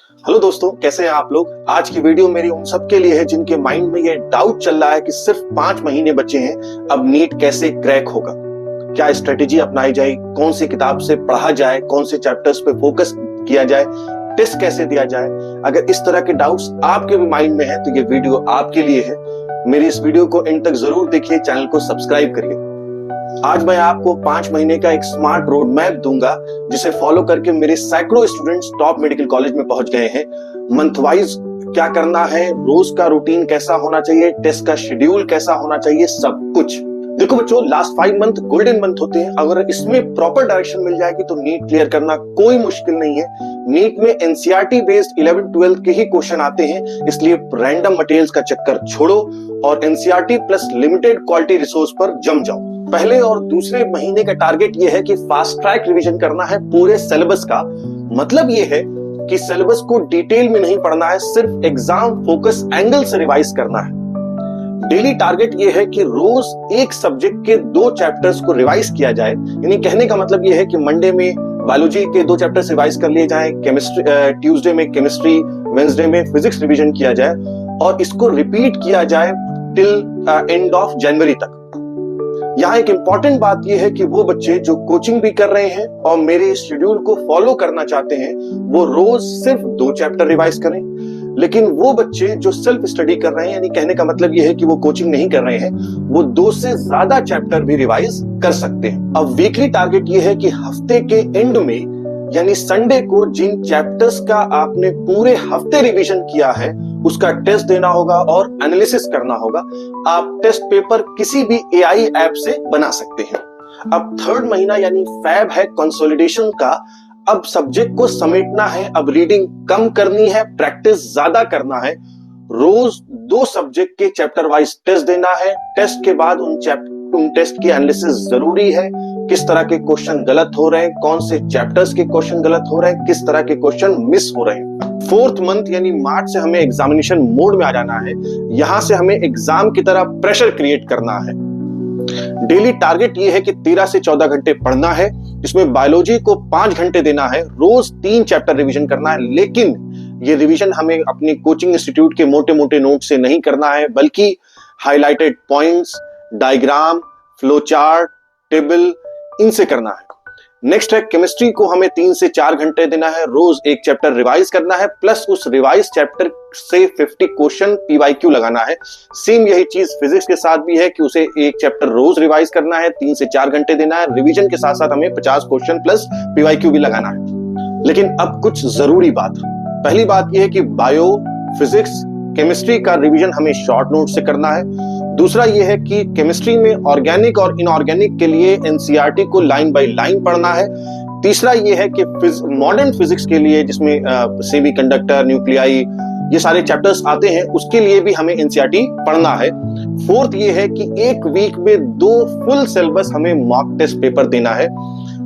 Hello दोस्तों, कैसे हैं आप लोग। आज की वीडियो मेरी उन सबके लिए है जिनके माइंड में ये डाउट चल रहा है कि सिर्फ 5 महीने बचे हैं, अब नीट कैसे क्रैक होगा, क्या स्ट्रेटेजी अपनाई जाए, कौन सी किताब से पढ़ा जाए, कौन से चैप्टर्स पे फोकस किया जाए, टेस्ट कैसे दिया जाए। अगर इस तरह के डाउट्स आपके भी माइंड में है तो ये वीडियो आपके लिए है। मेरी इस वीडियो को एंड तक जरूर देखिए, चैनल को सब्सक्राइब करिए। आज मैं आपको 5 महीने का एक स्मार्ट रोड मैप दूंगा जिसे फॉलो करके मेरे सैकड़ों स्टूडेंट्स टॉप मेडिकल कॉलेज में पहुंच गए हैं। मंथ वाइज क्या करना है, रोज का रूटीन कैसा होना चाहिए, टेस्ट का शेड्यूल कैसा होना चाहिए, सब कुछ। देखो बच्चों, लास्ट 5 मंथ गोल्डन मंथ होते हैं। अगर इसमें प्रॉपर डायरेक्शन मिल जाएगी तो नीट क्लियर करना कोई मुश्किल नहीं है। नीट में एनसीईआरटी बेस्ड 11-12 के ही क्वेश्चन आते हैं, इसलिए रैंडम मटेरियल्स का चक्कर छोड़ो और NCERT plus limited quality resource पर जम जाओ। पहले और दूसरे महीने का टारगेट यह है कि फास्ट ट्रैक रिवीजन करना है पूरे सिलेबस का। मतलब यह है कि सिलेबस को डिटेल में नहीं पढ़ना है, सिर्फ एग्जाम फोकस एंगल से रिवाइज करना है। डेली टारगेट ये है कि रोज एक सब्जेक्ट के 2 चैप्टर्स को रिवाइज किया जाए। यानी कहने का मतलब ये है कि मंडे में बायोलॉजी के 2 चैप्टर्स रिवाइज कर लिए जाएं, केमिस्ट्री ट्यूसडे में केमिस्ट्री, वेडनेसडे में फिजिक्स रिवीजन किया जाए और इसको रिपीट किया जाए टिल एंड ऑफ जनवरी तक। यहाँ एक इंपॉर्टेंट बात यह है कि वो बच्चे जो कोचिंग भी कर रहे हैं और मेरे शेड्यूल को फॉलो करना चाहते हैं वो रोज सिर्फ 2 चैप्टर रिवाइज करें। लेकिन वो बच्चे जो सेल्फ स्टडी कर रहे हैं, यानी कहने का मतलब ये है कि वो कोचिंग नहीं कर रहे हैं, वो 2 से ज्यादा चैप्टर भी रिवाइज कर सकते हैं। अब वीकली टारगेट ये है कि हफ्ते के एंड में यानी संडे को जिन चैप्टर्स का आपने पूरे हफ्ते रिवीजन किया है उसका टेस्ट देना होगा और एनालिसिस करना होगा। आप टेस्ट पेपर किसी भी एआई ऐप से बना सकते हैं। अब 3rd महीना यानी फैब है कंसोलिडेशन का। अब सब्जेक्ट को समेटना है, अब रीडिंग कम करनी है, प्रैक्टिस ज्यादा करना है। रोज 2 सब्जेक्ट के चैप्टर वाइज टेस्ट देना है। टेस्ट के बाद उन टेस्ट की एनालिसिस जरूरी है। किस तरह के क्वेश्चन गलत हो रहे हैं, कौन से चैप्टर्स के क्वेश्चन गलत हो रहे हैं, किस तरह के क्वेश्चन मिस हो रहे हैं। 4th मंथ यानी मार्च से हमें एग्जामिनेशन मोड में आ जाना है। यहां से हमें एग्जाम की तरह प्रेशर क्रिएट करना है। डेली टारगेट ये है कि 13 से 14 घंटे पढ़ना है। इसमें बायोलॉजी को 5 घंटे देना है, रोज 3 चैप्टर रिवीजन करना है। लेकिन ये रिवीजन हमें अपनी कोचिंग इंस्टीट्यूट के मोटे मोटे नोट से नहीं करना है, बल्कि highlighted points, diagram, flow chart, table, इनसे करना है। नेक्स्ट है केमिस्ट्री को हमें 3 से 4 घंटे देना है, रोज 1 चैप्टर रिवाइज करना है, प्लस उस रिवाइज चैप्टर से 50 क्वेश्चन पीवाईक्यू लगाना है। सेम यही चीज फिजिक्स के साथ भी है कि उसे 1 चैप्टर रोज रिवाइज करना है, 3 से 4 घंटे देना है। रिवीजन के साथ साथ हमें 50 क्वेश्चन प्लस पीवाईक्यू भी लगाना है। लेकिन अब कुछ जरूरी बात। पहली बात यह है कि बायो, फिजिक्स, केमिस्ट्री का रिवीजन हमें शॉर्ट नोट से करना है। दूसरा यह है कि केमिस्ट्री में ऑर्गेनिक और इनऑर्गेनिक के लिए एनसीईआरटी को लाइन बाय लाइन पढ़ना है। तीसरा यह है कि मॉडर्न फिजिक्स के लिए जिसमें सेमीकंडक्टर, न्यूक्लियाई, ये सारे चैप्टर्स आते हैं, उसके लिए भी हमें एनसीईआरटी पढ़ना है। 4th ये है कि 1 वीक में 2 फुल सिलेबस हमें मॉक टेस्ट पेपर देना है।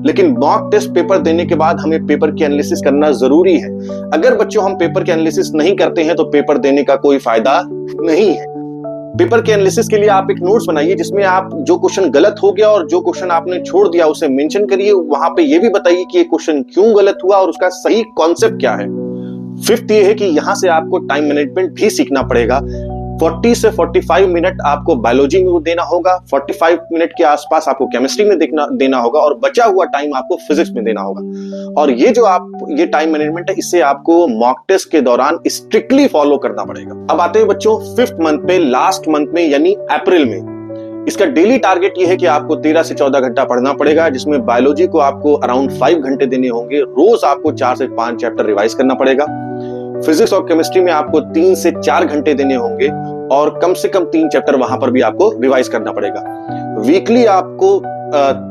लेकिन मॉक टेस्ट पेपर देने के बाद हमें पेपर की एनालिसिस करना जरूरी है। अगर बच्चों हम पेपर की एनालिसिस नहीं करते हैं तो पेपर देने का कोई फायदा नहीं है। पेपर के एनालिसिस के लिए आप एक नोट्स बनाइए जिसमें आप जो क्वेश्चन गलत हो गया और जो क्वेश्चन आपने छोड़ दिया उसे मेंशन करिए। वहां पे ये भी बताइए कि ये क्वेश्चन क्यों गलत हुआ और उसका सही कॉन्सेप्ट क्या है। 5th ये है कि यहां से आपको टाइम मैनेजमेंट भी सीखना पड़ेगा। 40 से 45 मिनट आपको बायोलॉजी में देना होगा, 45 मिनट के आसपास आपको केमिस्ट्री में देना होगा और बचा हुआ टाइम आपको फिजिक्स में देना होगा। और ये टाइम मैनेजमेंट है, इसे आपको मॉक टेस्ट के दौरान स्ट्रिक्टली फॉलो करना पड़ेगा। अब आते हैं बच्चों 5th मंथ पे, लास्ट मंथ में यानी अप्रैल में। इसका डेली टारगेट ये है कि आपको 13 से 14 घंटा पढ़ना पड़ेगा, जिसमें बायोलॉजी को आपको अराउंड 5 घंटे देने होंगे। रोज आपको 4 से 5 चैप्टर रिवाइज करना पड़ेगा। फिजिक्स और केमिस्ट्री में आपको 3 से 4 घंटे देने होंगे और कम से कम 3 चैप्टर वहां पर भी आपको रिवाइज करना पड़ेगा। वीकली आपको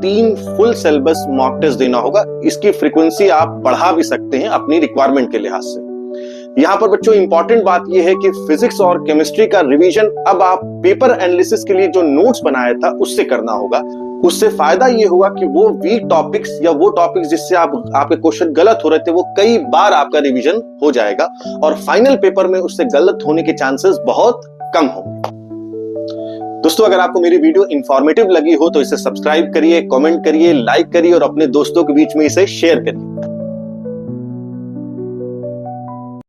3 फुल सिलेबस मॉक टेस्ट देना होगा। इसकी फ्रीक्वेंसी आप बढ़ा भी सकते हैं अपनी रिक्वायरमेंट के लिहाज से। यहाँ पर बच्चों इंपॉर्टेंट बात यह है कि फिजिक्स और केमिस्ट्री का रिवीजन अब आप पेपर एनालिसिस के लिए जो नोट्स बनाया था उससे करना होगा। उससे फायदा ये हुआ कि वो वीक टॉपिक्स या वो टॉपिक्स जिससे आपके क्वेश्चन गलत हो रहे थे वो कई बार आपका रिवीजन हो जाएगा और फाइनल पेपर में उससे गलत होने के चांसेस बहुत कम होंगे। दोस्तों, अगर आपको मेरी वीडियो इंफॉर्मेटिव लगी हो तो इसे सब्सक्राइब करिए, कमेंट करिए, लाइक करिए और अपने दोस्तों के बीच में इसे शेयर करिए।